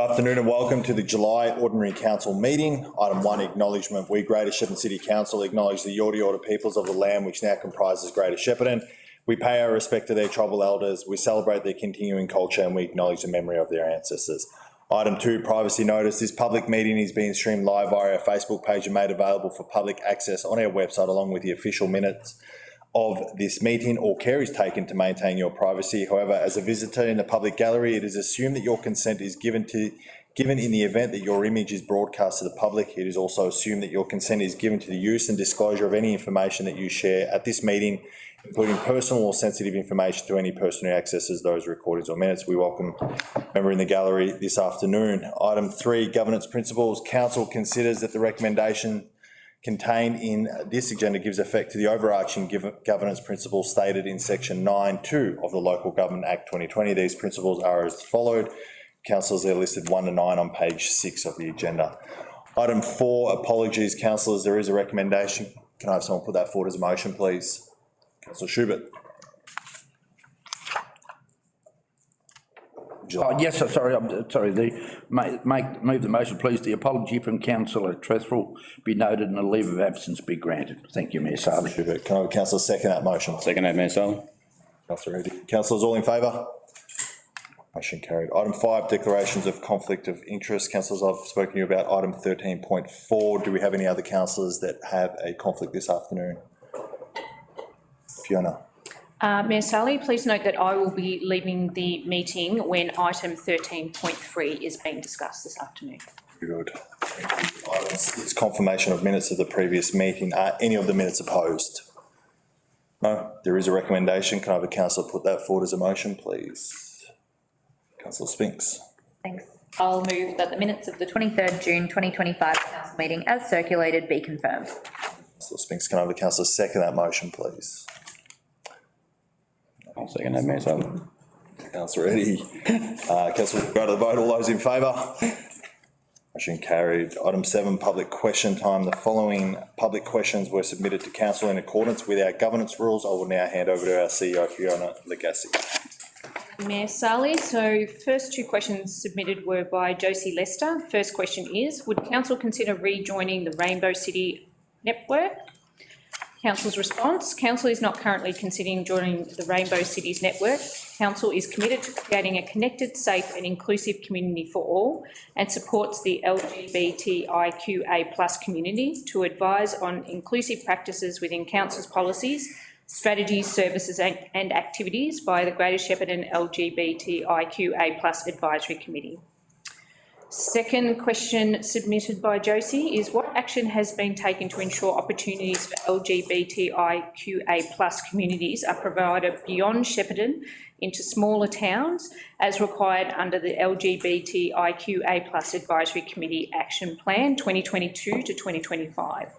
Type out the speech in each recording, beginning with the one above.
afternoon and welcome to the July Ordinary Council meeting. Item 1, acknowledgement. We, Greater Shepparton City Council, acknowledge the Yorta Yorta peoples of the land which now comprises Greater Shepparton. We pay our respect to their tribal elders, we celebrate their continuing culture and we acknowledge the memory of their ancestors. Item 2, privacy notice. This public meeting is being streamed live via our Facebook page and made available for public access on our website along with the official minutes of this meeting. All care is taken to maintain your privacy. However, as a visitor in the public gallery, it is assumed that your consent is given in the event that your image is broadcast to the public. It is also assumed that your consent is given to the use and disclosure of any information that you share at this meeting, including personal or sensitive information to any person who accesses those recordings or minutes. We welcome a member in the gallery this afternoon. Item 3, governance principles. Council considers that the recommendation contained in this agenda gives effect to the overarching governance principles stated in section 9(2) of the Local Government Act 2020. These principles are as followed. Councillors, they're listed 1 to 9 on page 6 of the agenda. Item 4, apologies, councillors, there is a recommendation. Can I have someone put that forward as a motion, please? Councillor Schubert. Yes, sorry. Move the motion, please. The apology from Councillor Trethwell be noted and a leave of absence be granted. Thank you, Mayor Saley. Can I have Councillor second that motion? Second that, Mayor Saley. Councillor Eddie. Councillors, all in favour? Motion carried. Item 5, declarations of conflict of interest. Councillors, I've spoken to you about item 13.4. Do we have any other councillors that have a conflict this afternoon? Fiona. Mayor Saley, please note that I will be leaving the meeting when item 13.3 is being discussed this afternoon. Good. It's confirmation of minutes of the previous meeting. Are any of the minutes opposed? No. There is a recommendation. Can I have a councillor put that forward as a motion, please? Councillor Spinks. Thanks. I'll move that the minutes of the 23rd June 2025 council meeting as circulated be confirmed. Councillor Spinks, can I have a councillor second that motion, please? I'll second that, Mayor Saley. Councillor Eddie. Councillor, go to the vote. All those in favour? Motion carried. Item 7, public question time. The following public questions were submitted to council in accordance with our governance rules. I will now hand over to our CEO, Fiona Legassi. Mayor Saley, so first 2 questions submitted were by Josie Lester. First question is, would council consider rejoining the Rainbow City network? Council's response, council is not currently considering joining the Rainbow Cities network. Council is committed to creating a connected, safe and inclusive community for all and supports the LGBTIQA+ community to advise on inclusive practices within council's policies, strategies, services and activities by the Greater Shepparton LGBTIQA+ Advisory Committee. Second question submitted by Josie is, what action has been taken to ensure opportunities for LGBTIQA+ communities are provided beyond Shepparton into smaller towns as required under the LGBTIQA+ Advisory Committee Action Plan 2022 to 2025?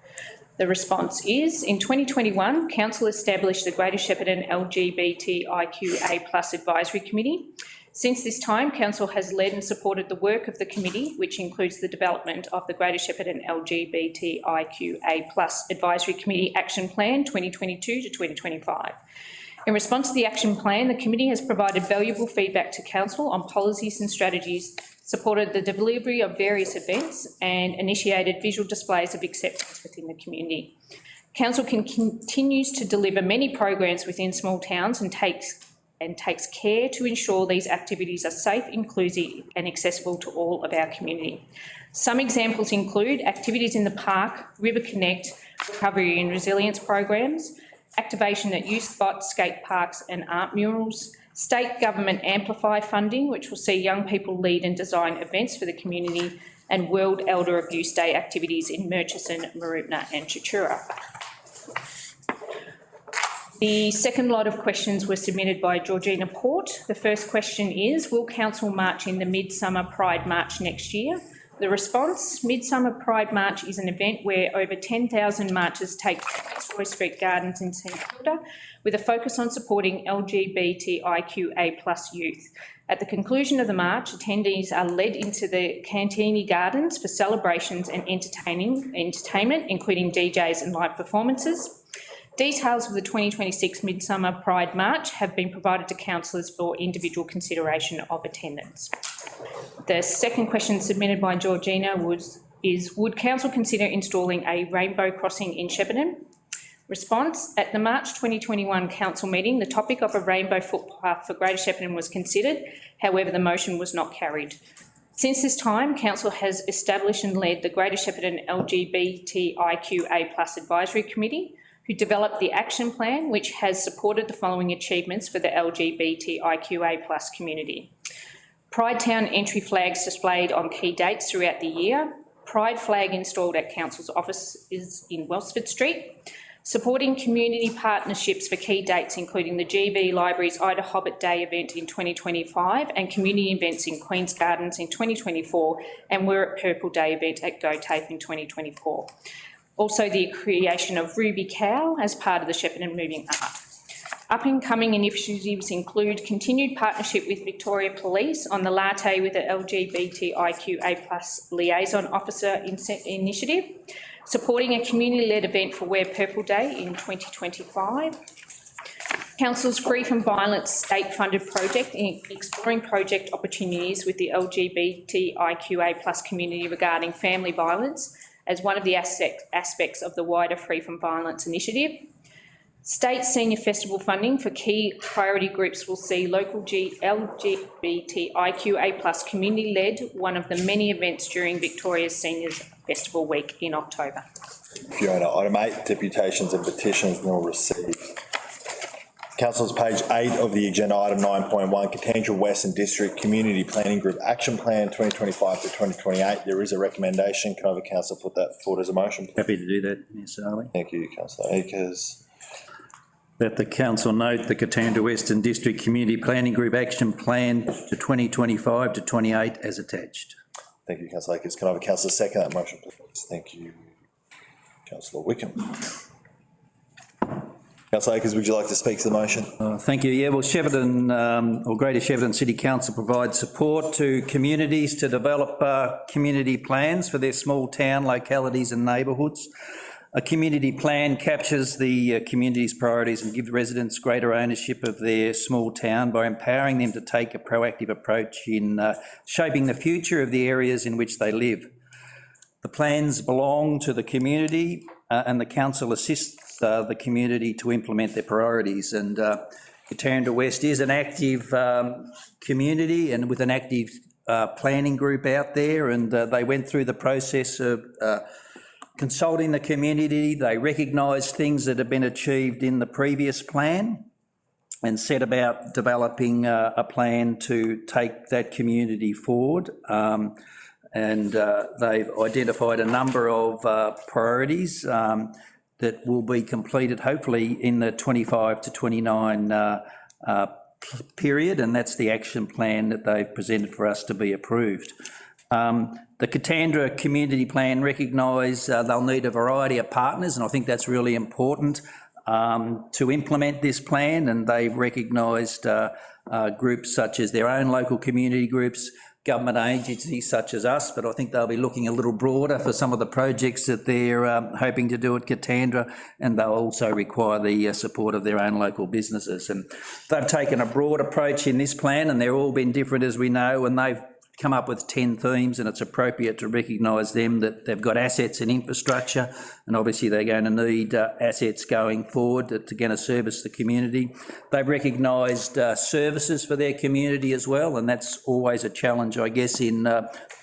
The response is, in 2021, Council established the Greater Shepparton LGBTIQA+ Advisory Committee. Since this time, Council has led and supported the work of the committee, which includes the development of the Greater Shepparton LGBTIQA+ Advisory Committee Action Plan 2022 to 2025. In response to the action plan, the committee has provided valuable feedback to Council on policies and strategies, supported the delivery of various events and initiated visual displays of acceptance within the community. Council continues to deliver many programs within small towns and takes care to ensure these activities are safe, inclusive and accessible to all of our community. Some examples include activities in the park, River Connect, recovery and resilience programs, activation at youth spots, skate parks and art murals, state government Amplify funding, which will see young people lead and design events for the community, and World Elder Abuse Day activities in Murchison, Mooroopna and Chichura. The second lot of questions were submitted by Georgina Port. The first question is, will Council march in the Midsummer Pride March next year? The response, Midsummer Pride March is an event where over 10,000 marchers take place at Welsford Street Gardens in St Kilda with a focus on supporting LGBTIQA+ youth. At the conclusion of the march, attendees are led into the Cantini Gardens for celebrations and entertainment, including DJs and live performances. Details of the 2026 Midsummer Pride March have been provided to councillors for individual consideration of attendance. The second question submitted by Georgina is, would council consider installing a rainbow crossing in Shepparton? Response: at the March 2021 council meeting, the topic of a rainbow footpath for Greater Shepparton was considered. However, the motion was not carried. Since this time, council has established and led the Greater Shepparton LGBTIQA+ Advisory Committee, who developed the action plan, which has supported the following achievements for the LGBTIQA+ community. Pride Town entry flags displayed on key dates throughout the year. Pride flag installed at council's offices in Welsford Street. Supporting community partnerships for key dates, including the GB Library's Ida Hobbit Day event in 2025 and community events in Queen's Gardens in 2024 and We're at Purple Day event at Go Tafe in 2024. Also the creation of Ruby Cow as part of the Shepparton Moving Art. Up-and-coming initiatives include continued partnership with Victoria Police on the Latte with the LGBTIQA+ Liaison Officer initiative, supporting a community-led event for Wear Purple Day in 2025. Council's Free from Violence state-funded project in exploring project opportunities with the LGBTIQA+ community regarding family violence as one of the aspects of the wider Free from Violence initiative. State senior festival funding for key priority groups will see local LGBTIQA+ community-led one of the many events during Victoria's Seniors Festival Week in October. Fiona, item 8, deputations and petitions nor received. Councillors, page 8 of the agenda, item 9.1, Katandra Western District Community Planning Group Action Plan 2025 to 2028. There is a recommendation. Can I have a councillor put that forward as a motion? Happy to do that, Mr. Harley. Thank you, Councillor Akers. That the council note the Katandra Western District Community Planning Group Action Plan to 2025 to 28 as attached. Thank you, Councillor Akers. Can I have a councillor second that motion, please? Thank you, Councillor Wickham. Councillor Akers, would you like to speak to the motion? Thank you. Yeah, well, Shepparton or Greater Shepparton City Council provides support to communities to develop community plans for their small town localities and neighbourhoods. A community plan captures the community's priorities and gives residents greater ownership of their small town by empowering them to take a proactive approach in shaping the future of the areas in which they live. The plans belong to the community and the council assists the community to implement their priorities. And Katandra West is an active community and with an active planning group out there, and they went through the process of consulting the community. They recognised things that have been achieved in the previous plan and set about developing a plan to take that community forward. And they've identified a number of priorities that will be completed hopefully in the 25 to 29 period, and that's the action plan that they've presented for us to be approved. The Katandra Community Plan recognise they'll need a variety of partners, and I think that's really important to implement this plan, and they've recognised groups such as their own local community groups, government agencies such as us, but I think they'll be looking a little broader for some of the projects that they're hoping to do at Katandra, and they'll also require the support of their own local businesses. And they've taken a broad approach in this plan, and they've all been different, as we know, and they've come up with 10 themes, and it's appropriate to recognise them, that they've got assets and infrastructure, and obviously they're going to need assets going forward to going to service the community. They've recognised services for their community as well, and that's always a challenge, I guess, in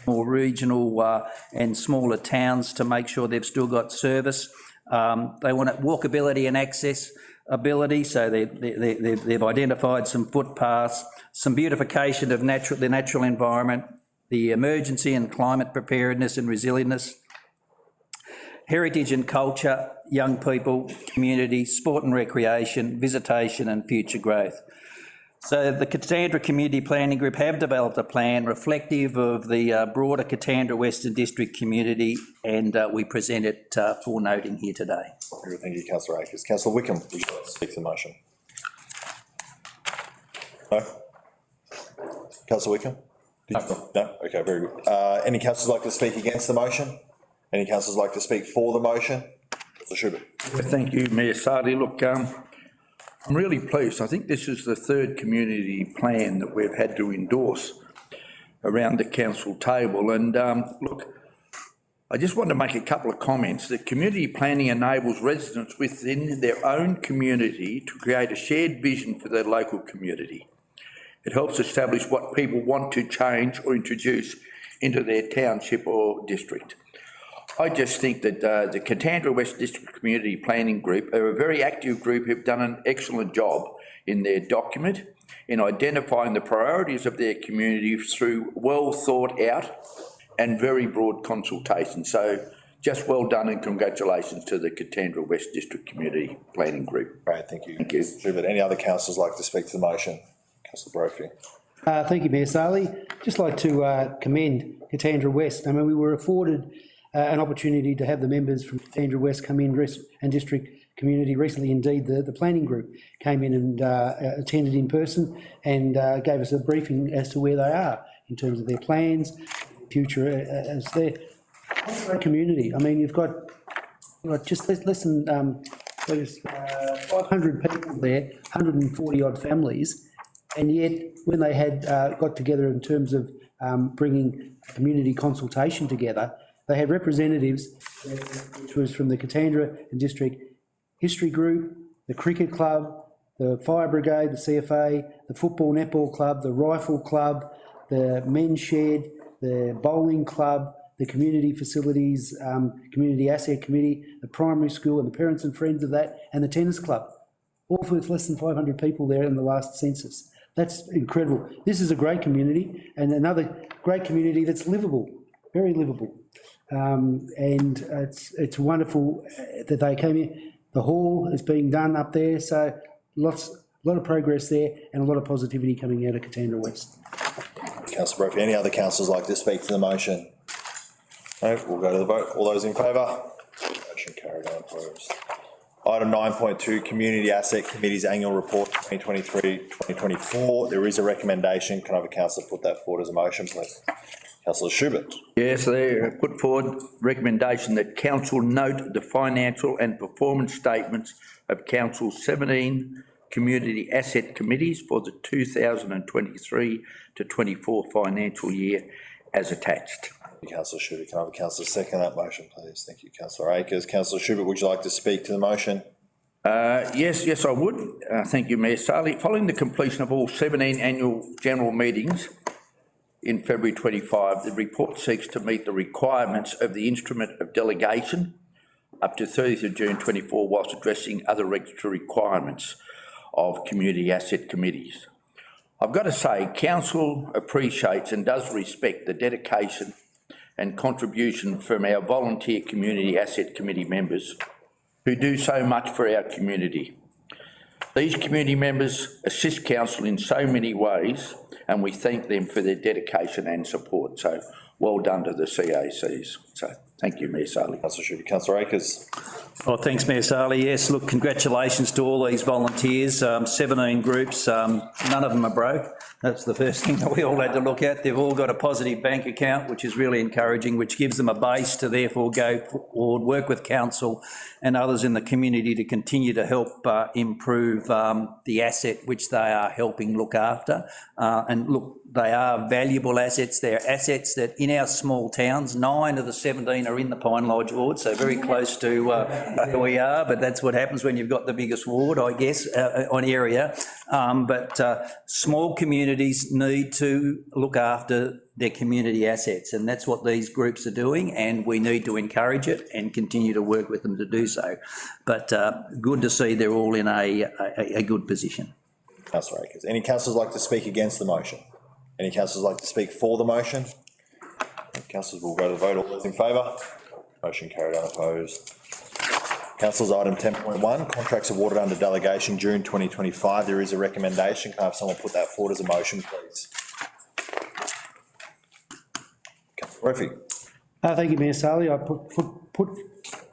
more regional and smaller towns, to make sure they've still got service. They want walkability and accessibility, so they've identified some footpaths, some beautification of the natural environment, the emergency and climate preparedness and resilience, heritage and culture, young people, community, sport and recreation, visitation and future growth. So the Katandra Community Planning Group have developed a plan reflective of the broader Katandra Western District community, and we present it for noting here today. Thank you, Councillor Akers. Councillor Wickham, would you like to speak to the motion? No? Councillor Wickham? No? Okay, very good. Any councillors like to speak against the motion? Any councillors like to speak for the motion? Schubert. Thank you, Mayor Sardi. Look, I'm really pleased. I think this is the third community plan that we've had to endorse around the council table. And look, I just want to make a couple of comments. That community planning enables residents within their own community to create a shared vision for their local community. It helps establish what people want to change or introduce into their township or district. I just think that the Katandra West District Community Planning Group are a very active group who've done an excellent job in their document in identifying the priorities of their community through well thought out and very broad consultation. So just well done and congratulations to the Katandra West District Community Planning Group. Great, thank you. Thank you. Schubert. Any other councillors like to speak to the motion? Councillor Brophy. Thank you, Mayor Sarli. Just like to commend Katandra West. I mean, we were afforded an opportunity to have the members from Katandra West come in and district community recently. Indeed, the planning group came in and attended in person and gave us a briefing as to where they are in terms of their plans, future as their great community. I mean, you've got just less than 500 people there, 140 odd families, and yet when they had got together in terms of bringing community consultation together, they had representatives, which was from the Katandra and District History Group, the Cricket Club, the Fire Brigade, the CFA, the Football Netball Club, the Rifle Club, the Men's Shed, the Bowling Club, the Community Facilities, Community Asset Committee, the Primary School and the parents and friends of that, and the Tennis Club. All with less than 500 people there in the last census. That's incredible. This is a great community and another great community that's livable, very livable. And it's wonderful that they came in. The hall is being done up there, so a lot of progress there and a lot of positivity coming out of Katandra West. Councillor Brophy. Any other councillors like to speak to the motion? No, we'll go to the vote. All those in favour? Motion carried on, opposed. Item 9.2, Community Asset Committee's Annual Report 2023-2024. There is a recommendation. Can I have a councillor put that forward as a motion, please? Councillor Schubert. Yes, they put forward recommendation that council note the financial and performance statements of council's 17 community asset committees for the 2023 to 24 financial year as attached. Thank you, Councillor Schubert. Can I have a councillor second that motion, please? Thank you, Councillor Akers. Councillor Schubert, would you like to speak to the motion? Yes, I would. Thank you, Mayor Sarli. Following the completion of all 17 annual general meetings in February 25, the report seeks to meet the requirements of the instrument of delegation up to 30th of June 24 whilst addressing other regulatory requirements of community asset committees. I've got to say, council appreciates and does respect the dedication and contribution from our volunteer community asset committee members who do so much for our community. These community members assist council in so many ways and we thank them for their dedication and support. So well done to the CACs. So thank you, Mayor Sarli. Councillor Schubert. Councillor Akers. Oh, thanks, Mayor Sarli. Yes, look, congratulations to all these volunteers, 17 groups, none of them are broke. That's the first thing that we all had to look at. They've all got a positive bank account, which is really encouraging, which gives them a base to therefore go forward, work with council and others in the community to continue to help improve the asset which they are helping look after. And look, they are valuable assets. They're assets that in our small towns, 9 of the 17 are in the Pine Lodge ward, so very close to where we are, but that's what happens when you've got the biggest ward, I guess, on area. But small communities need to look after their community assets, and that's what these groups are doing, and we need to encourage it and continue to work with them to do so. But good to see they're all in a good position. Councillor Akers. Any councillors like to speak against the motion? Any councillors like to speak for the motion? Councillors will go to the vote. All those in favour? Motion carried on, opposed. Councillors, item 10.1, contracts awarded under delegation June 2025. There is a recommendation. Can I have someone put that forward as a motion, please? Councillor Murphy. Thank you, Mayor Sarli.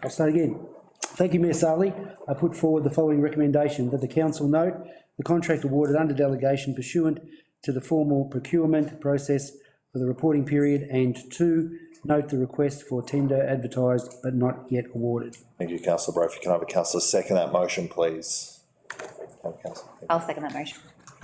I'll start again. Thank you, Mayor Sarli. I put forward the following recommendation: that the council note the contract awarded under delegation pursuant to the formal procurement process for the reporting period, and 2, note the request for tender advertised but not yet awarded. Thank you, councillor Brophy. Can I have a councillor second that motion, please? Councillor I'll second that motion.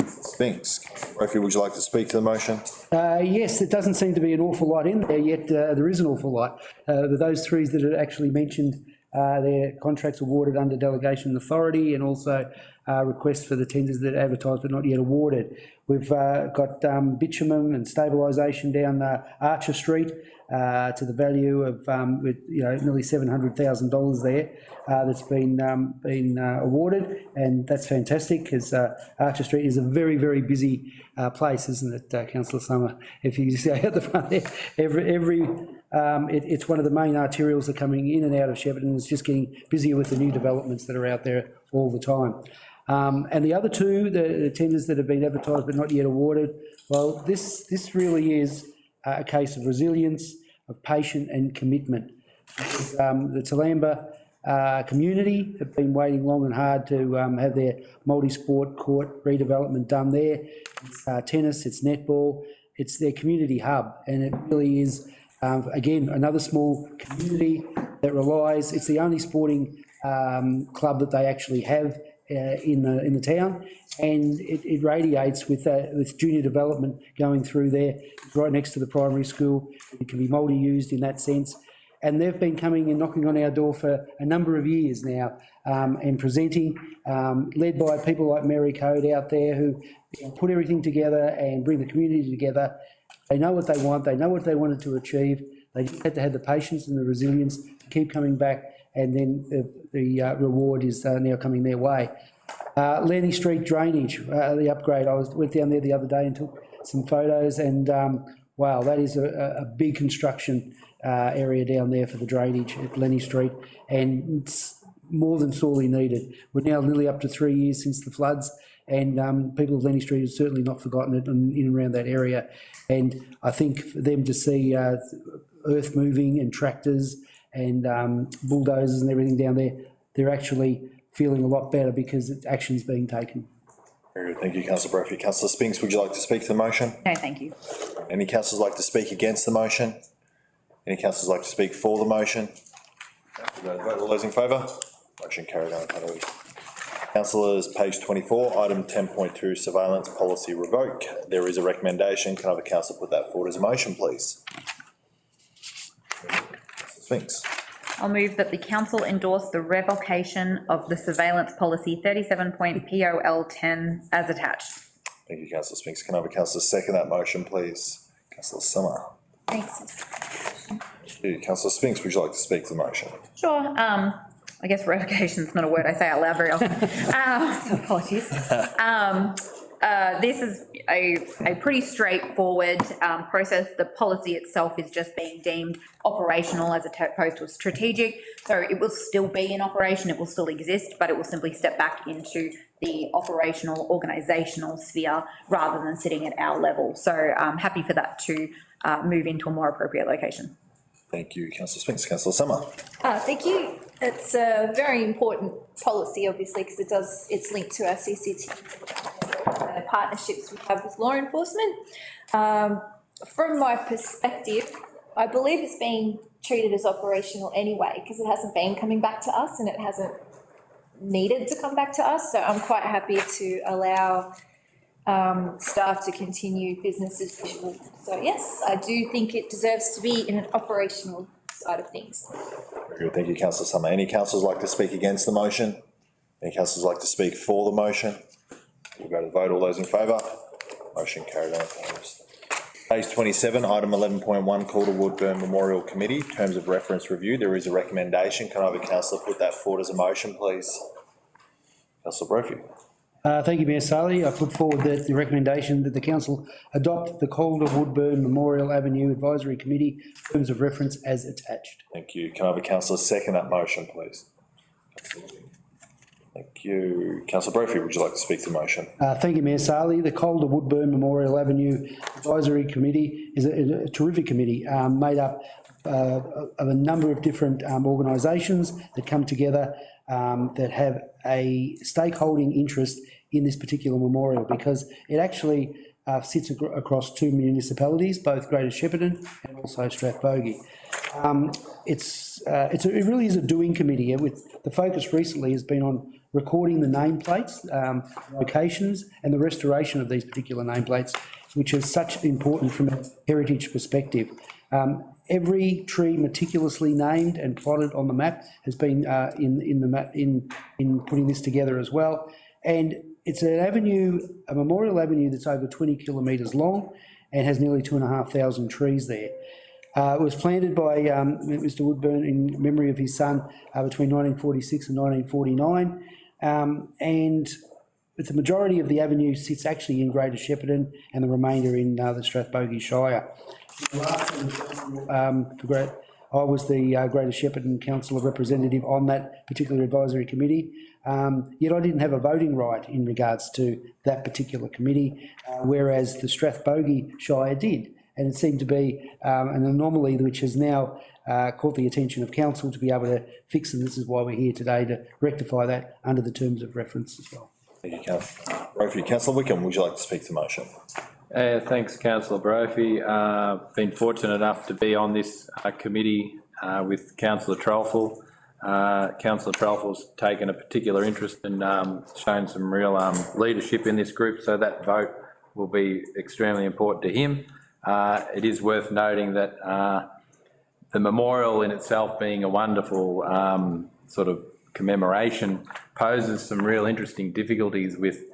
Spinks. Councillor Brophy, would you like to speak to the motion? Yes, it doesn't seem to be an awful lot in there, yet there is an awful lot. Those three that are actually mentioned, their contracts awarded under delegation authority, and also requests for the tenders that are advertised but not yet awarded. We've got bitumen and stabilisation down Archer Street to the value of nearly $700,000 there that's been awarded, and that's fantastic because Archer Street is a very, very busy place, isn't it, Councillor Summer? If you see at the front there, it's one of the main arterials that are coming in and out of Shepparton. It's just getting busier with the new developments that are out there all the time. And the other two, the tenders that have been advertised but not yet awarded, well, this really is a case of resilience, of patience and commitment. The Toolamba community have been waiting long and hard to have their multi-sport court redevelopment done there. It's tennis, it's netball, it's their community hub, and it really is, again, another small community that relies, it's the only sporting club that they actually have in the town, and it radiates with junior development going through there, right next to the primary school. It can be multi-used in that sense, and they've been coming and knocking on our door for a number of years now, and presenting, led by people like Mary Code out there who put everything together and bring the community together. They know what they want, they know what they wanted to achieve, they just had to have the patience and the resilience to keep coming back, and then the reward is now coming their way. Lenny Street drainage, the upgrade, went down there the other day and took some photos, and wow, that is a big construction area down there for the drainage at Lenny Street, and it's more than sorely needed. We're now nearly up to 3 years since the floods, and people of Lenny Street have certainly not forgotten it in and around that area. And I think for them to see earth moving and tractors and bulldozers and everything down there, they're actually feeling a lot better because action's being taken. Very good. Thank you, councillor Brophy. Councillor Spinks, would you like to speak to the motion? No, thank you. Any councillors like to speak against the motion? Any councillors like to speak for the motion? All those in favour? Motion carried on. Councillors, page 24, item 10.2, surveillance policy revoke. There is a recommendation. Can I have a councillor put that forward as a motion, please? Spinks. I'll move that the council endorse the revocation of the surveillance policy 37.POL10 as attached. Thank you, councillor Spinks. Can I have a councillor second that motion, please? Councillor Summer. Thanks. Thank you. Councillor Spinks, would you like to speak to the motion? Sure. I guess revocation is not a word I say out loud very often. So apologies. This is a pretty straightforward process. The policy itself is just being deemed operational as opposed to strategic. So it will still be in operation, it will still exist, but it will simply step back into the operational organisational sphere rather than sitting at our level. So I'm happy for that to move into a more appropriate location. Thank you, councillor Spinks. Councillor Summer. Thank you. It's a very important policy, obviously, because it's linked to our CCTV and the partnerships we have with law enforcement. From my perspective, I believe it's being treated as operational anyway, because it hasn't been coming back to us and it hasn't needed to come back to us. So I'm quite happy to allow staff to continue business as usual. So yes, I do think it deserves to be in an operational side of things. Very good. Thank you, councillor Summer. Any councillors like to speak against the motion? Any councillors like to speak for the motion? We'll go to the vote. All those in favour? Motion carried on. Page 27, item 11.1, call to Woodburn Memorial Committee, terms of reference review. There is a recommendation. Can I have a councillor put that forward as a motion, please? Councillor Brophy. Thank you, Mayor Saleh. I put forward that the recommendation that the council adopt the Calder Woodburn Memorial Avenue Advisory Committee terms of reference as attached. Thank you. Can I have a councillor second that motion, please? Thank you. Councillor Brophy, would you like to speak to the motion? Thank you, Mayor Saleh. The Calder Woodburn Memorial Avenue Advisory Committee is a terrific committee made up of a number of different organisations that come together that have a stakeholding interest in this particular memorial, because it actually sits across two municipalities, both Greater Shepparton and also Strathbogie. It really is a doing committee here, with the focus recently has been on recording the nameplates, locations, and the restoration of these particular nameplates, which is such important from a heritage perspective. Every tree meticulously named and plotted on the map has been in putting this together as well. And it's an avenue, a memorial avenue that's over 20 kilometres long and has nearly 2,500 trees there. It was planted by Mr Woodburn in memory of his son between 1946 and 1949. And with the majority of the avenue sits actually in Greater Shepparton and the remainder in the Strathbogie Shire. I was the Greater Shepparton Council representative on that particular advisory committee, yet I didn't have a voting right in regards to that particular committee, whereas the Strathbogie Shire did. And it seemed to be an anomaly which has now caught the attention of council to be able to fix, and this is why we're here today, to rectify that under the terms of reference as well. Thank you, Councillor Brophy. Councillor Wickham, would you like to speak to the motion? Thanks, Councillor Brophy. Been fortunate enough to be on this committee with Councillor Trelfall. Councillor Trelfall's taken a particular interest and shown some real leadership in this group, so that vote will be extremely important to him. It is worth noting that the memorial in itself, being a wonderful sort of commemoration, poses some real interesting difficulties with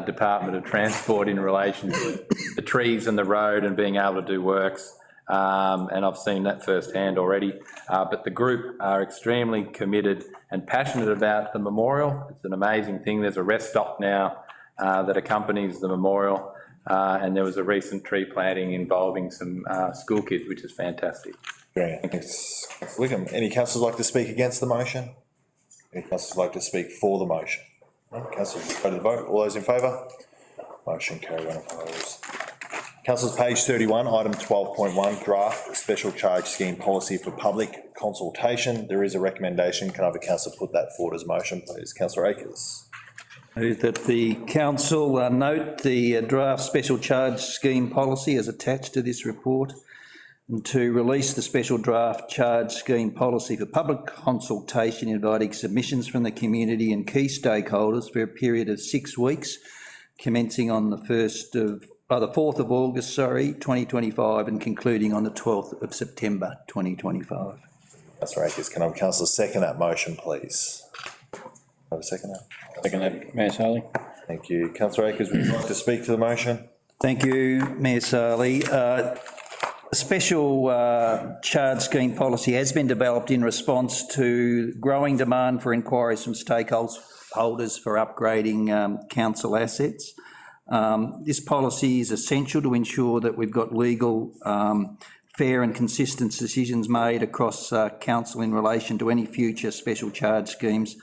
Department of Transport in relation to the trees and the road and being able to do works. And I've seen that firsthand already. But the group are extremely committed and passionate about the memorial. It's an amazing thing. There's a rest stop now that accompanies the memorial. And there was a recent tree planting involving some school kids, which is fantastic. Great. Thanks, Councillor Wickham. Any councillors like to speak against the motion? Any councillors like to speak for the motion? No? Councillors, go to the vote. All those in favour? Motion carried, one opposed. Councillors, page 31, item 12.1, draft special charge scheme policy for public consultation. There is a recommendation. Can I have a councillor put that forward as motion, please? Councillor Akers. Move that the council note the draft special charge scheme policy as attached to this report, and to release the special draft charge scheme policy for public consultation, inviting submissions from the community and key stakeholders for a period of 6 weeks, commencing on the 4th of August, 2025, and concluding on the 12th of September 2025. Councillor Akers, can I have a councillor second that motion, please? Have a second that? Second that, Mayor Sarley. Thank you. Councillor Akers, would you like to speak to the motion? Thank you, Mayor Sarley. A special charge scheme policy has been developed in response to growing demand for inquiries from stakeholders for upgrading council assets. This policy is essential to ensure that we've got legal, fair and consistent decisions made across council in relation to any future special charge schemes,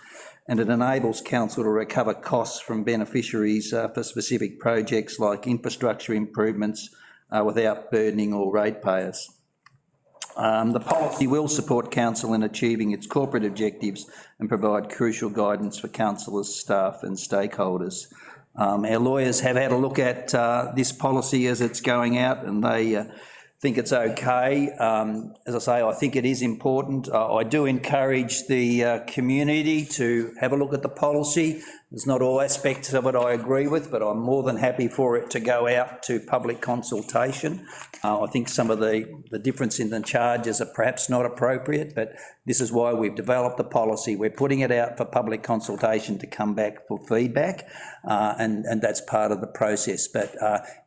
and it enables council to recover costs from beneficiaries for specific projects like infrastructure improvements without burdening all ratepayers. The policy will support council in achieving its corporate objectives and provide crucial guidance for councillors, staff and stakeholders. Our lawyers have had a look at this policy as it's going out, and they think it's okay. As I say, I think it is important. I do encourage the community to have a look at the policy. There's not all aspects of it I agree with, but I'm more than happy for it to go out to public consultation. I think some of the difference in the charges are perhaps not appropriate, but this is why we've developed the policy. We're putting it out for public consultation to come back for feedback, and that's part of the process. But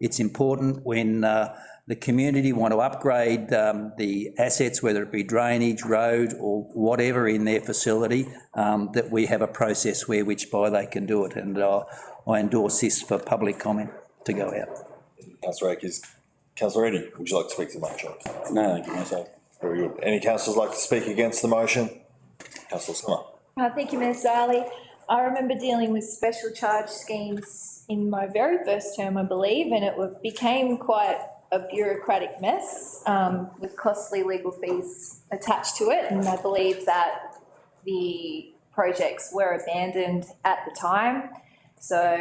it's important when the community want to upgrade the assets, whether it be drainage, road or whatever in their facility, that we have a process whereby they can do it. And I endorse this for public comment to go out. Councillor Akers. Councillor Eddy, would you like to speak to the motion? No, thank you, Mayor Sarley. Very good. Any councillors like to speak against the motion? Councillor Summer. Thank you, Mayor Sarley. I remember dealing with special charge schemes in my very first term, I believe, and it became quite a bureaucratic mess with costly legal fees attached to it. And I believe that the projects were abandoned at the time. So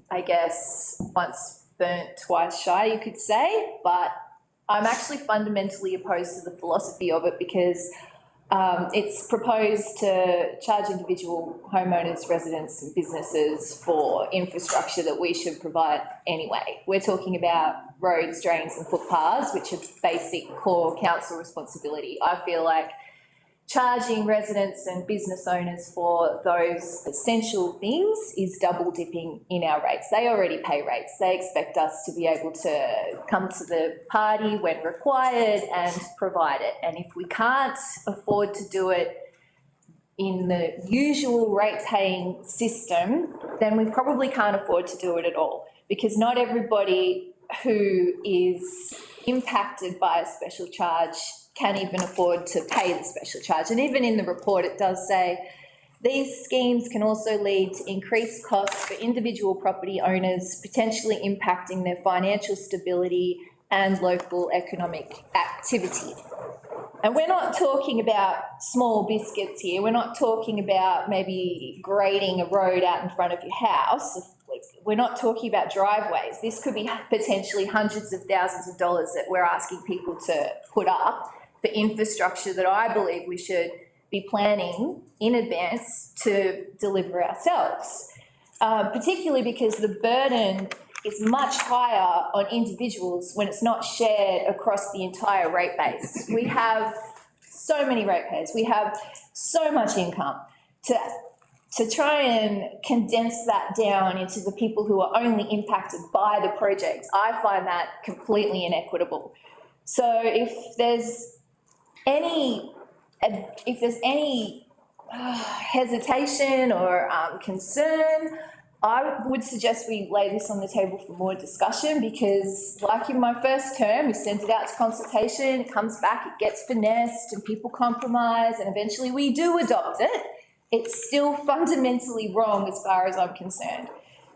I guess once burnt twice shy, you could say, but I'm actually fundamentally opposed to the philosophy of it because it's proposed to charge individual homeowners, residents and businesses for infrastructure that we should provide anyway. We're talking about roads, drains and footpaths, which are basic core council responsibility. I feel like charging residents and business owners for those essential things is double dipping in our rates. They already pay rates. They expect us to be able to come to the party when required and provide it. And if we can't afford to do it in the usual rate paying system, then we probably can't afford to do it at all, because not everybody who is impacted by a special charge can even afford to pay the special charge. And even in the report, it does say these schemes can also lead to increased costs for individual property owners, potentially impacting their financial stability and local economic activity. And we're not talking about small biscuits here. We're not talking about maybe grading a road out in front of your house. We're not talking about driveways. This could be potentially hundreds of thousands of dollars that we're asking people to put up for infrastructure that I believe we should be planning in advance to deliver ourselves, particularly because the burden is much higher on individuals when it's not shared across the entire rate base. We have so many ratepayers, we have so much income to try and condense that down into the people who are only impacted by the project. I find that completely inequitable. So if there's any hesitation or concern, I would suggest we lay this on the table for more discussion, because like in my first term, we send it out to consultation, it comes back, it gets finessed and people compromise and eventually we do adopt it. It's still fundamentally wrong as far as I'm concerned.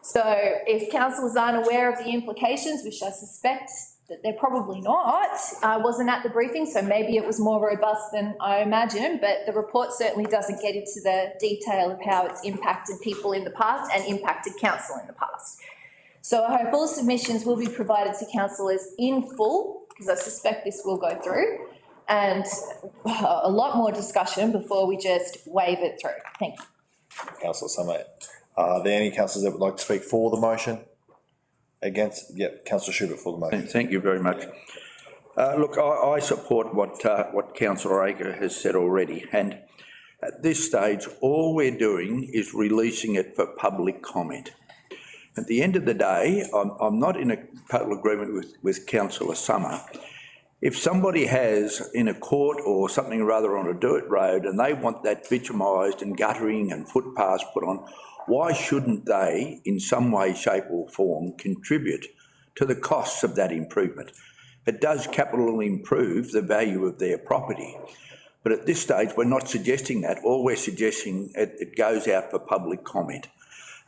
So if councillors aren't aware of the implications, which I suspect that they're probably not, I wasn't at the briefing, so maybe it was more robust than I imagined, but the report certainly doesn't get into the detail of how it's impacted people in the past and impacted council in the past. So I hope all submissions will be provided to councillors in full, because I suspect this will go through, and a lot more discussion before we just wave it through. Thank you. Councillor Summit. Are there any councillors that would like to speak for the motion? Against? Yep, Councillor Schubert for the motion. Thank you very much. Look, I support what Councillor Aker has said already, and at this stage, all we're doing is releasing it for public comment. At the end of the day, I'm not in a total agreement with Councillor Summer. If somebody has in a court or something or other on a dirt road and they want that bitumised and guttering and footpaths put on, why shouldn't they, in some way, shape or form, contribute to the costs of that improvement? It does capitally improve the value of their property. But at this stage, we're not suggesting that. All we're suggesting, it goes out for public comment.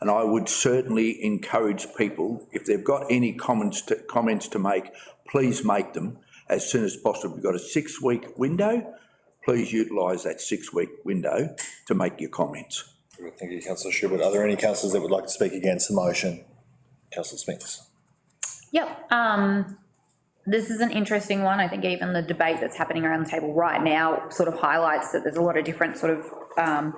And I would certainly encourage people, if they've got any comments to make, please make them as soon as possible. We've got a 6-week window. Please utilise that 6-week window to make your comments. Thank you, Councillor Schubert. Are there any councillors that would like to speak against the motion? Councillor Spinks. Yep. This is an interesting one. I think even the debate that's happening around the table right now sort of highlights that there's a lot of different sort of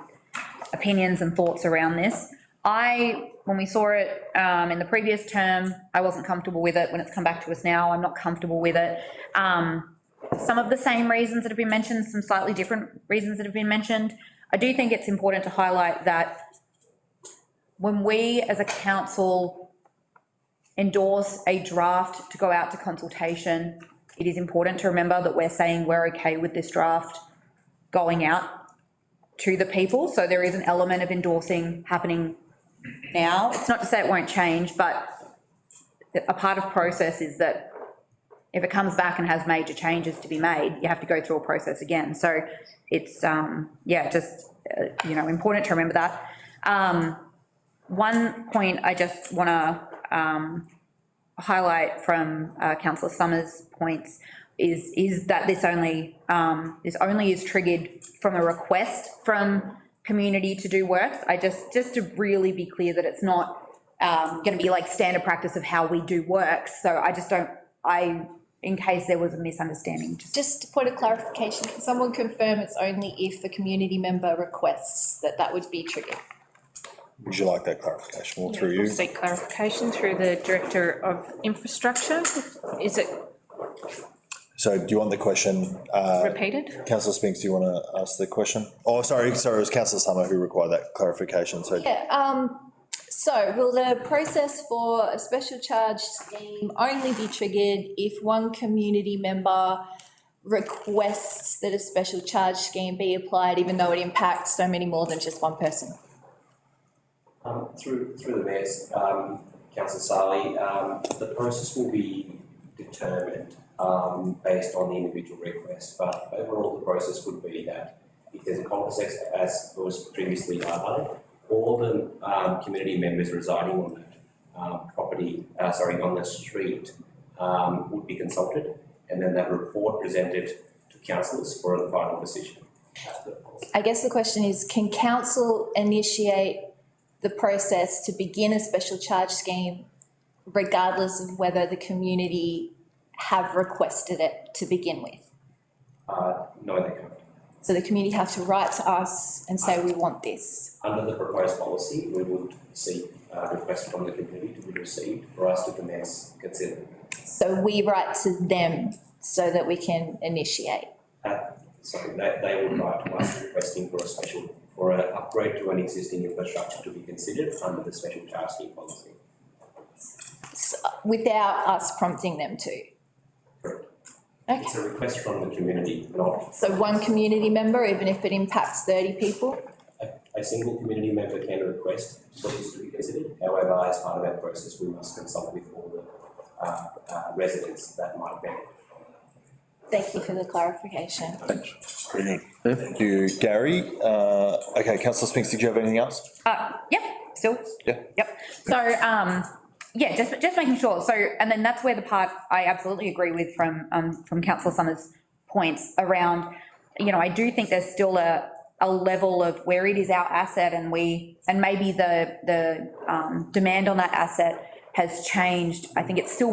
opinions and thoughts around this. When we saw it in the previous term, I wasn't comfortable with it. When it's come back to us now, I'm not comfortable with it. Some of the same reasons that have been mentioned, some slightly different reasons that have been mentioned. I do think it's important to highlight that when we as a council endorse a draft to go out to consultation, it is important to remember that we're saying we're okay with this draft going out to the people. So there is an element of endorsing happening now. It's not to say it won't change, but a part of process is that if it comes back and has major changes to be made, you have to go through a process again. So it's, important to remember that. One point I just want to highlight from Councillor Summers' points is that this only is triggered from a request from community to do works. I just to really be clear that it's not going to be like standard practice of how we do work. So I just don't, in case there was a misunderstanding, Just a point of clarification, can someone confirm it's only if a community member requests that would be triggered? Would you like that clarification? Well, through you. We'll seek clarification through the Director of Infrastructure. Is it So do you want the question? repeated? Councillor Spinks, do you want to ask the question? Oh, sorry, it was Councillor Summer who required that clarification, so. Yeah, so will the process for a special charge scheme only be triggered if one community member requests that a special charge scheme be applied, even though it impacts so many more than just one person? Through the Mayor's, Councillor Sally, the process will be determined based on the individual request, but overall the process would be that if there's a complex, as was previously highlighted, all the community members residing on that property, on the street, would be consulted, and then that report presented to councillors for the final decision. I guess the question is, can council initiate the process to begin a special charge scheme regardless of whether the community have requested it to begin with? No, they can't. So the community have to write to us and say, we want this. Under the proposed policy, we would seek requests from the community to be received for us to commence considering. So we write to them so that we can initiate. They would write to us requesting for an upgrade to an existing infrastructure to be considered under the special charge scheme policy. So, without us prompting them to. Correct. Okay. It's a request from the community, not So one community member, even if it impacts 30 people? a single community member can request for this to be considered. However, as part of that process, we must consult with all the residents that might benefit. Thank you for the clarification. Thanks. Brilliant. Thank you, Gary. Okay, Councillor Spinks, did you have anything else? Yep, still. Yeah. Yep. So, yeah, just making sure. So, and then that's where the part I absolutely agree with from Councillor Summers' points around, I do think there's still a level of where it is our asset and maybe the demand on that asset has changed. I think it's still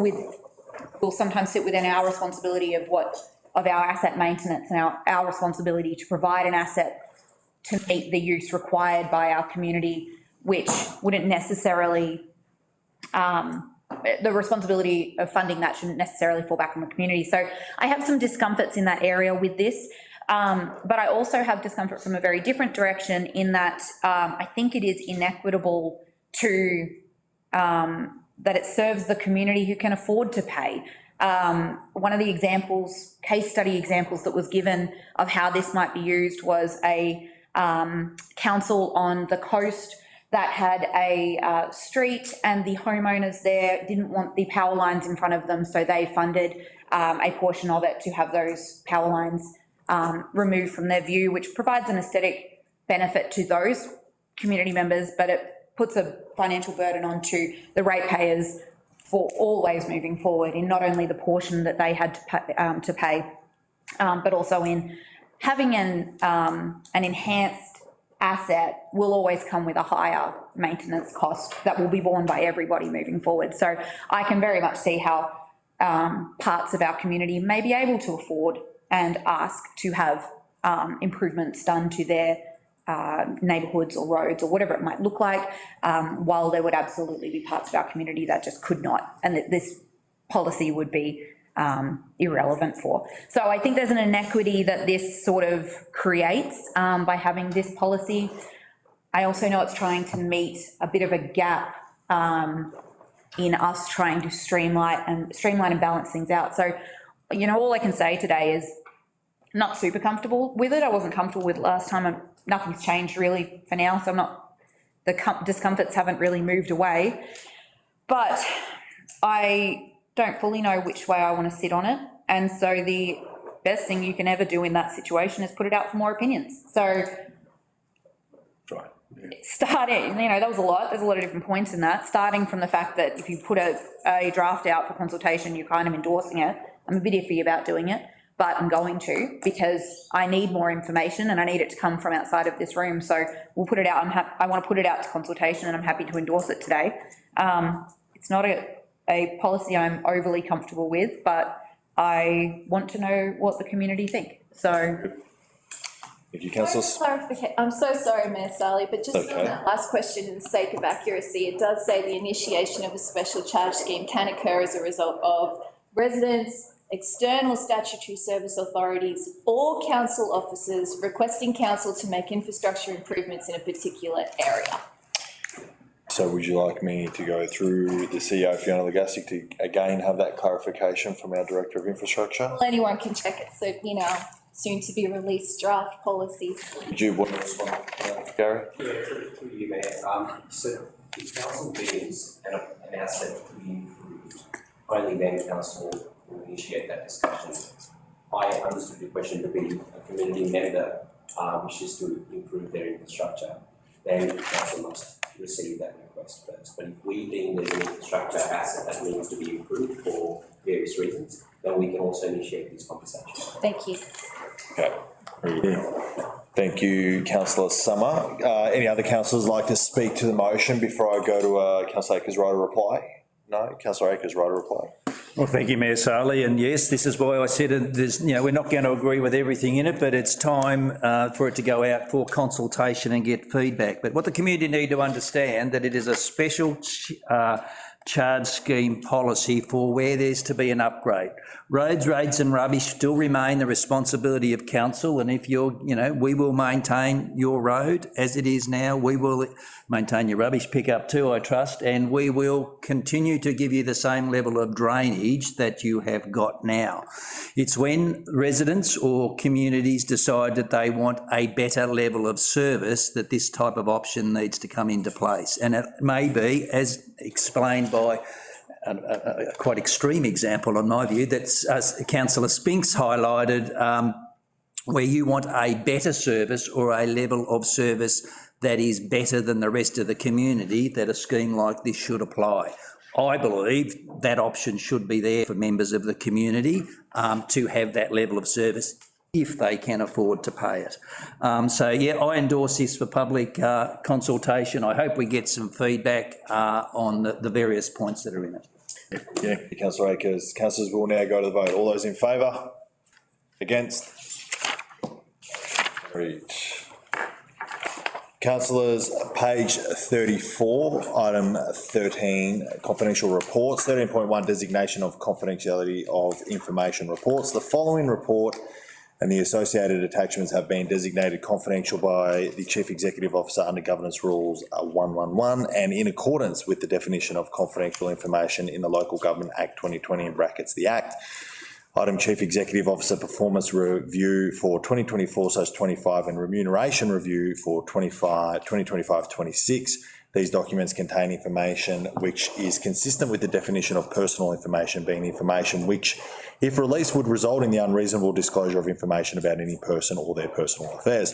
will sometimes sit within our responsibility of our asset maintenance and our responsibility to provide an asset to meet the use required by our community, which wouldn't necessarily, the responsibility of funding that shouldn't necessarily fall back on the community. So I have some discomforts in that area with this, but I also have discomfort from a very different direction in that I think it is inequitable to that it serves the community who can afford to pay. One of the case study examples that was given of how this might be used was a council on the coast that had a street, and the homeowners there didn't want the power lines in front of them, so they funded a portion of it to have those power lines removed from their view, which provides an aesthetic benefit to those community members, but it puts a financial burden onto the ratepayers for always moving forward in not only the portion that they had to pay, but also in having an enhanced asset will always come with a higher maintenance cost that will be borne by everybody moving forward. So I can very much see how parts of our community may be able to afford and ask to have improvements done to their neighbourhoods or roads or whatever it might look like, while there would absolutely be parts of our community that just could not, and that this policy would be irrelevant for. So I think there's an inequity that this sort of creates by having this policy. I also know it's trying to meet a bit of a gap in us trying to streamline and balance things out. So, all I can say today is not super comfortable with it. I wasn't comfortable with it last time. Nothing's changed really for now, so the discomforts haven't really moved away. But I don't fully know which way I want to sit on it. And so the best thing you can ever do in that situation is put it out for more opinions. So Right. starting, that was a lot. There's a lot of different points in that. Starting from the fact that if you put a draft out for consultation, you're kind of endorsing it. I'm a bit iffy about doing it. but I'm going to, because I need more information and I need it to come from outside of this room. So we'll put it out. I want to put it out to consultation, and I'm happy to endorse it today. It's not a policy I'm overly comfortable with, but I want to know what the community think. So. Thank you, councillors. Clarification, I'm so sorry, Mayor Sally, but just on that last question, in the sake of accuracy, it does say the initiation of a special charge scheme can occur as a result of residents, external statutory service authorities, or council officers requesting council to make infrastructure improvements in a particular area. So would you like me to go through the CEO, Fiona Legassic, to again have that clarification from our Director of Infrastructure? Well, anyone can check it, so, you know, soon to be released draft policies. Would you want to respond, Gary? Yeah, through you, Mayor. So if council deems an asset to be improved, only then council will initiate that discussion. I understood your question to be a community member wishes to improve their infrastructure, then council must receive that request first. But if we deem there's an infrastructure asset that needs to be improved for various reasons, then we can also initiate this conversation. Thank you. Okay. Very good. Thank you, Councillor Summer. Any other councillors like to speak to the motion before I go to Councillor Akers' right of reply? No? Councillor Akers' right of reply. Well, thank you, Mayor Sarley, and yes, this is why I said there's, we're not going to agree with everything in it, but it's time for it to go out for consultation and get feedback. But what the community need to understand, that it is a special charge scheme policy for where there's to be an upgrade. Roads, rates and rubbish still remain the responsibility of council, and if you're, we will maintain your road as it is now. We will maintain your rubbish pickup too, I trust, and we will continue to give you the same level of drainage that you have got now. It's when residents or communities decide that they want a better level of service that this type of option needs to come into place. And it may be, as explained by a quite extreme example, in my view, that Councillor Spinks highlighted, where you want a better service or a level of service that is better than the rest of the community, that a scheme like this should apply. I believe that option should be there for members of the community to have that level of service if they can afford to pay it. So, yeah, I endorse this for public consultation. I hope we get some feedback on the various points that are in it. Yeah, Councillor Akers. Councillors will now go to the vote. All those in favour? Against? Carried. Councillors, page 34, item 13, confidential reports. 13.1, designation of confidentiality of information reports. The following report and the associated attachments have been designated confidential by the Chief Executive Officer under Governance Rules 111 and in accordance with the definition of confidential information in the Local Government Act 2020 in brackets the Act. Item Chief Executive Officer Performance Review for 2024/25 and Remuneration Review for 2025/26. These documents contain information which is consistent with the definition of personal information, being information which, if released, would result in the unreasonable disclosure of information about any person or their personal affairs.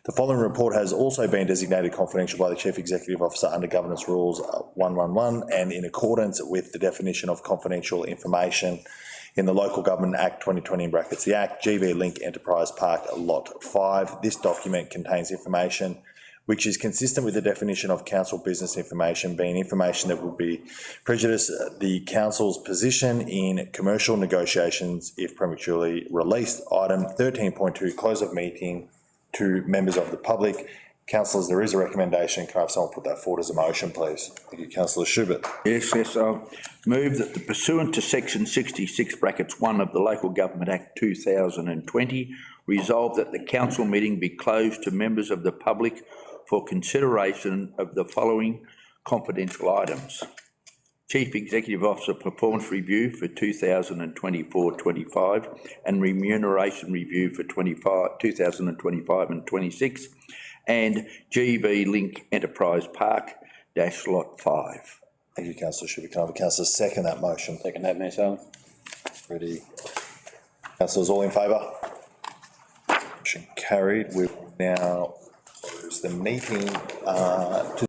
The following report has also been designated confidential by the Chief Executive Officer under Governance Rules 111 and in accordance with the definition of confidential information in the Local Government Act 2020 in brackets the Act, GB Link Enterprise Park Lot 5. This document contains information which is consistent with the definition of council business information, being information that would be prejudice the council's position in commercial negotiations if prematurely released. Item 13.2, close of meeting to members of the public. Councillors, there is a recommendation. Can I have someone put that forward as a motion, please? Thank you, Councillor Schubert. Yes, I'll move that pursuant to section 66 brackets 1 of the Local Government Act 2020, resolve that the council meeting be closed to members of the public for consideration of the following confidential items. Chief Executive Officer Performance Review for 2024/25 and Remuneration Review for 2025 and 26, and GV Link Enterprise Park Lot 5. Thank you, Councillor Schubert. Can I have a councillor second that motion? Second that, Mayor Sally. Ready. Councillors, all in favour? Motion carried. We will now close the meeting to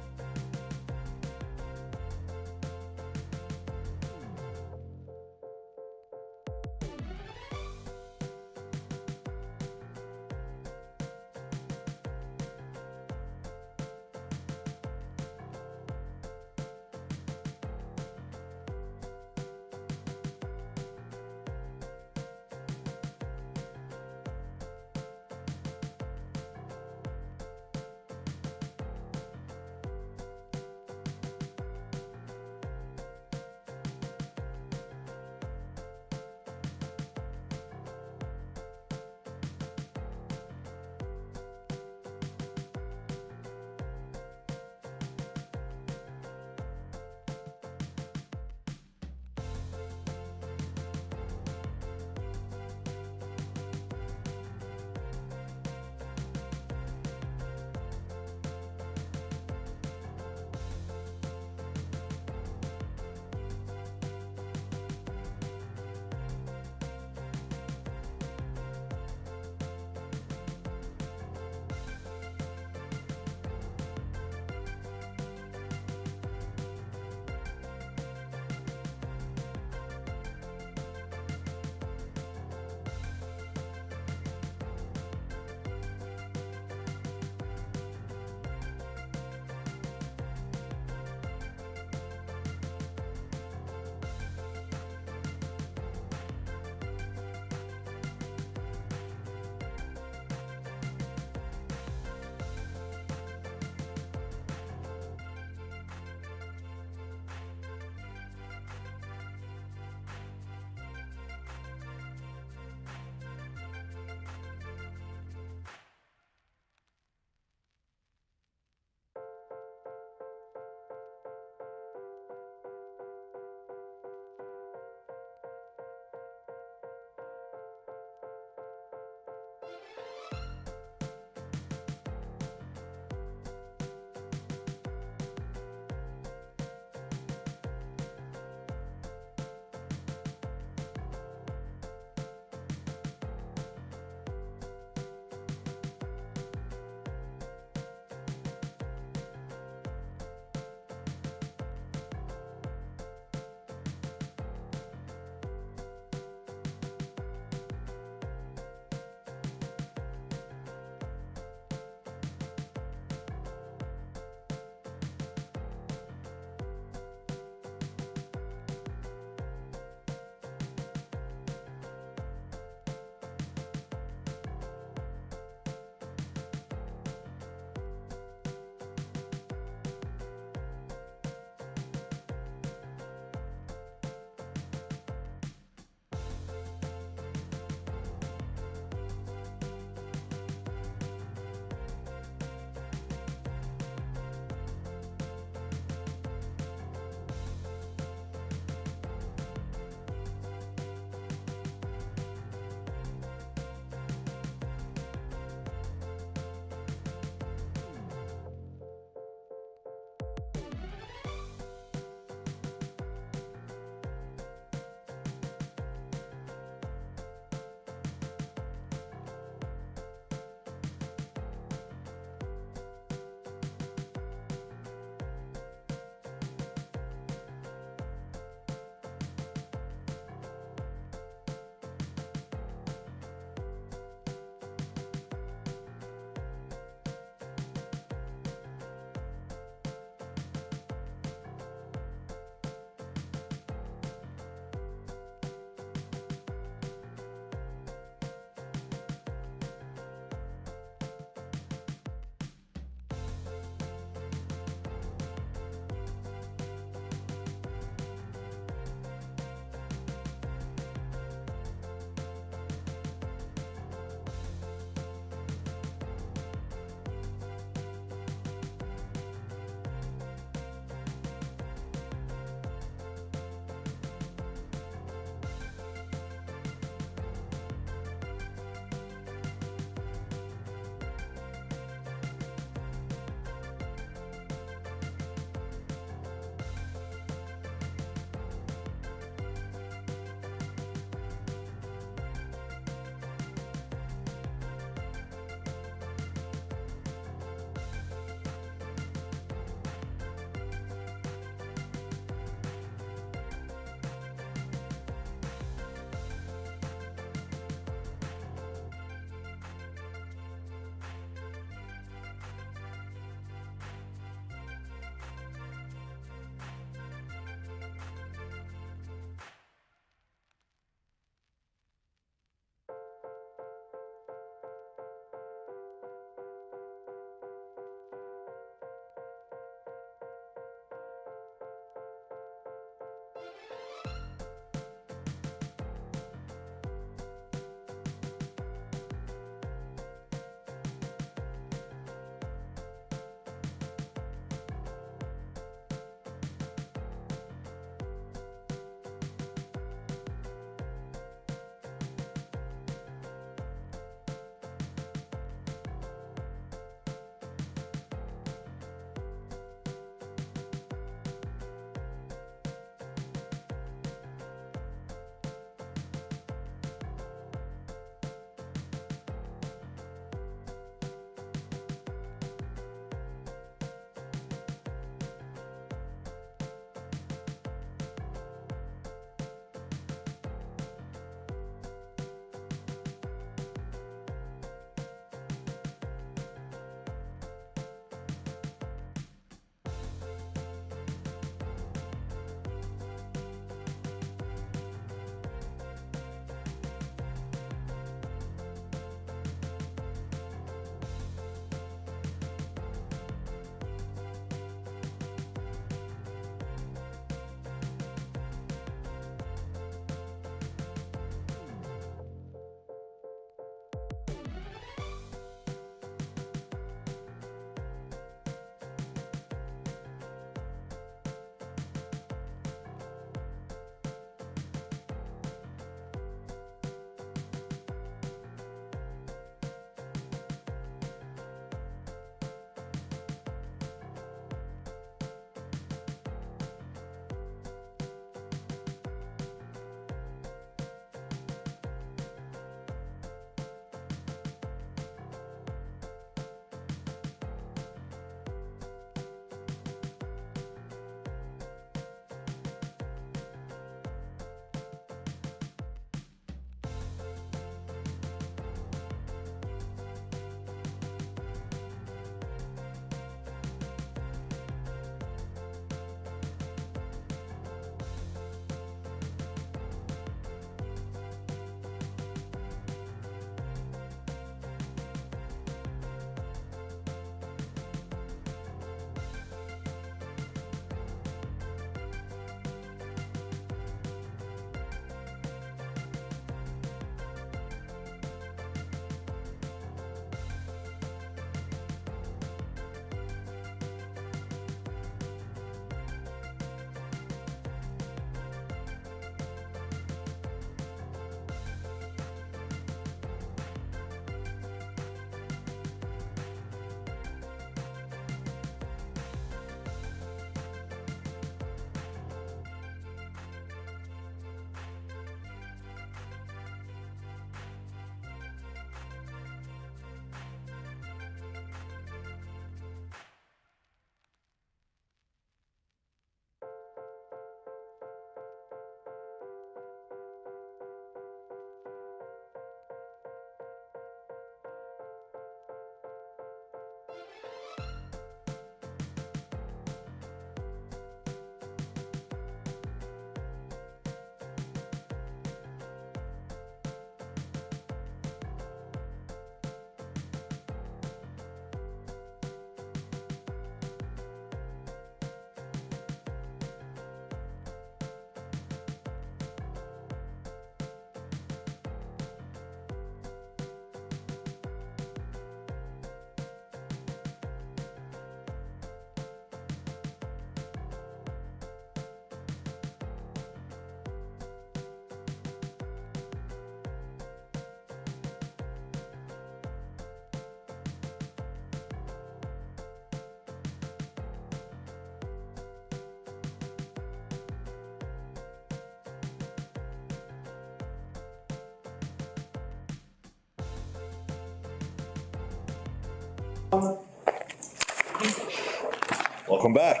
Welcome back.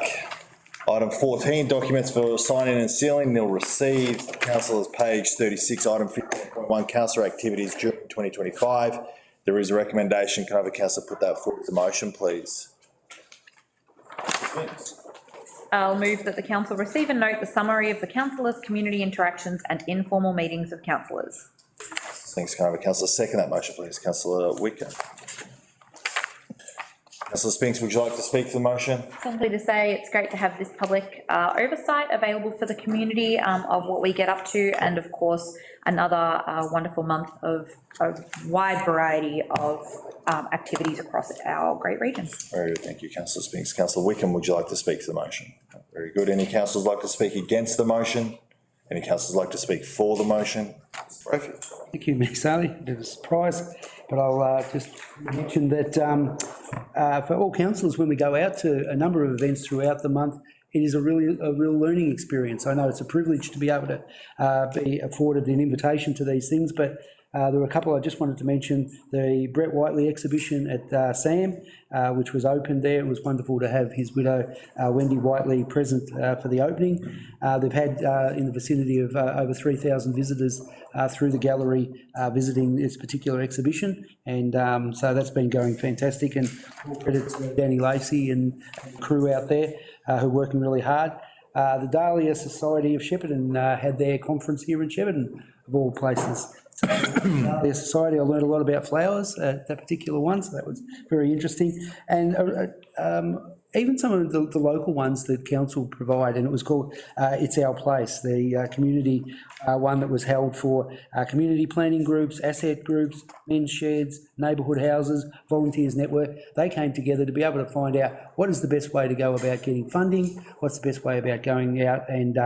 Item 14, documents for signing and sealing, nil received. Councillors, page 36, item 15.1, councillor activities during 2025. There is a recommendation. Can I have a councillor put that forward as a motion, please? I'll move that the council receive and note the summary of the councillors' community interactions and informal meetings of councillors. Thanks. Can I have a councillor second that motion, please? Councillor Wickham. Councillor Spinks, would you like to speak to the motion? Simply to say it's great to have this public oversight available for the community of what we get up to, and of course another wonderful month of a wide variety of activities across our great region. Very good, thank you, councillor Spinks. Councillor Wickham, would you like to speak to the motion? Very good. Any councillors like to speak against the motion? Any councillors like to speak for the motion? Thank you, Mayor Sally. Bit of a surprise, but I'll just mention that for all councillors, when we go out to a number of events throughout the month, it is a real learning experience. I know it's a privilege to be able to be afforded an invitation to these things, but there were a couple I just wanted to mention. The Brett Whiteley exhibition at Sam, which was opened there. It was wonderful to have his widow, Wendy Whiteley, present for the opening. They've had in the vicinity of over 3,000 visitors through the gallery visiting this particular exhibition, and so that's been going fantastic, and all credit to Danny Lacey and the crew out there who are working really hard. The Dahlia Society of Shepparton had their conference here in Shepparton, of all places. Dahlia Society, I learned a lot about flowers at that particular one, so that was very interesting. And even some of the local ones that council provide, and it was called It's Our Place, the community one that was held for community planning groups, asset groups, men's sheds, neighbourhood houses, volunteers network. They came together to be able to find out what is the best way to go about getting funding, what's the best way about going out and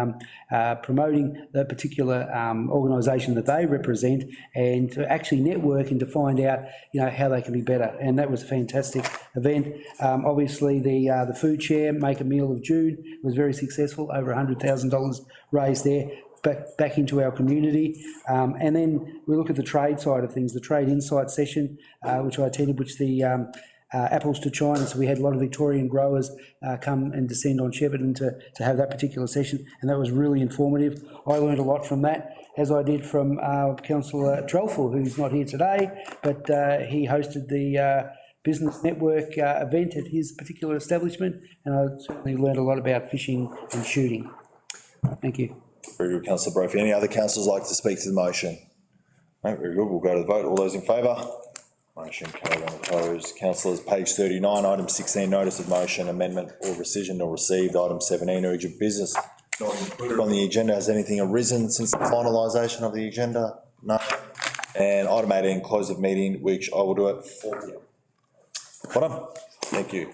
promoting the particular organisation that they represent, and to actually network and to find out, you know, how they can be better. And that was a fantastic event. Obviously, the food share, Make a Meal of June, was very successful, over $100,000 raised there, back into our community. And then we look at the trade side of things, the trade insight session, which I attended, which the apples to China, so we had a lot of Victorian growers come and descend on Shepparton to have that particular session, and that was really informative. I learned a lot from that, as I did from Councillor Trelfall, who's not here today, but he hosted the business network event at his particular establishment, and I certainly learned a lot about fishing and shooting. Thank you. Very good, councillor Brophy. Any other councillors like to speak to the motion? No, very good. We'll go to the vote. All those in favour? Motion carried and opposed. Councillors, page 39, item 16, notice of motion, amendment or rescission or received. Item 17, urgent business not included on the agenda. Has anything arisen since the finalisation of the agenda? No. And item 18, close of meeting, which I will do at 4 p.m. Bottom. Thank you.